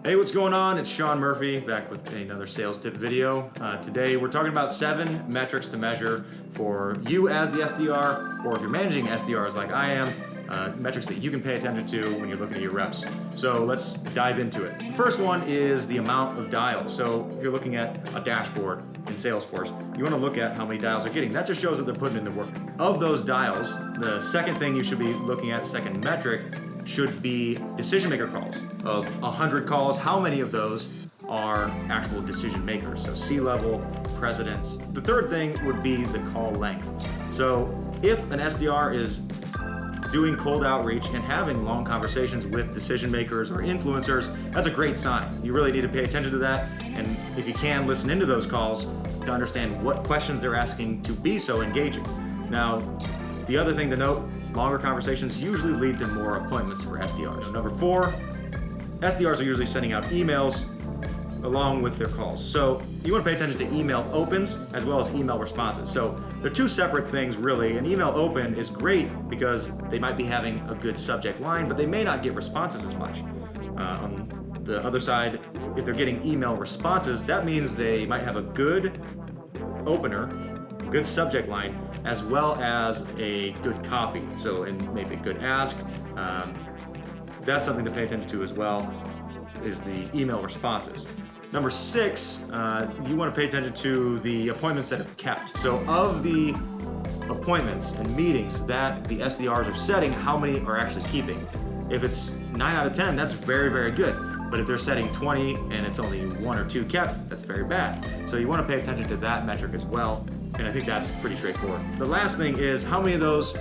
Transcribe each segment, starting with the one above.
Hey, what's going on? It's Sean Murphy back with another sales tip video. Today we're talking about 7 metrics to measure for you as the SDR, or if you're managing SDRs like I am, metrics that you can pay attention to when you're looking at your reps. So let's dive into it. The first one is the amount of dials. So if you're looking at a dashboard in Salesforce, you want to look at how many dials they're getting. That just shows that they're putting in the work. Of those dials, the second thing you should be looking at, second metric, should be decision maker calls. Of 100 calls, how many of those are actual decision makers? So C-level, presidents. The third thing would be the call length. So if an SDR is doing cold outreach and having long conversations with decision makers or influencers, that's a great sign. You really need to pay attention to that, and if you can, listen into those calls to understand what questions they're asking to be so engaging. Now, the other thing to note, longer conversations usually lead to more appointments for SDRs. Number 4, SDRs are usually sending out emails along with their calls. So you want to pay attention to email opens as well as email responses. So they're two separate things really. An email open is great because they might be having a good subject line, but they may not get responses as much. On the other side, if they're getting email responses, that means they might have a good opener, good subject line, as well as a good copy. So, and maybe a good ask. That's something to pay attention to as well, is the email responses. Number 6, you want to pay attention to the appointments that are kept. So of the appointments and meetings that the SDRs are setting, how many are actually keeping? If it's 9 out of 10, that's very, very good. But if they're setting 20 and it's only 1 or 2 kept, that's very bad. So you want to pay attention to that metric as well. And I think that's pretty straightforward. The last thing is how many of those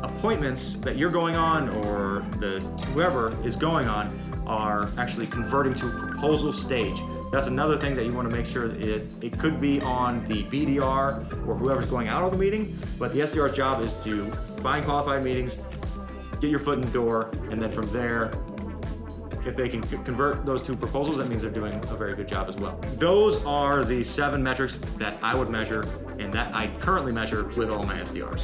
appointments that you're going on or whoever is going on are actually converting to a proposal stage. That's another thing that you want to make sure that it could be on the BDR or whoever's going out of the meeting, but the SDR's job is to find qualified meetings, get your foot in the door, and then from there, if they can convert those to proposals, that means they're doing a very good job as well. Those are the 7 metrics that I would measure and that I currently measure with all my SDRs.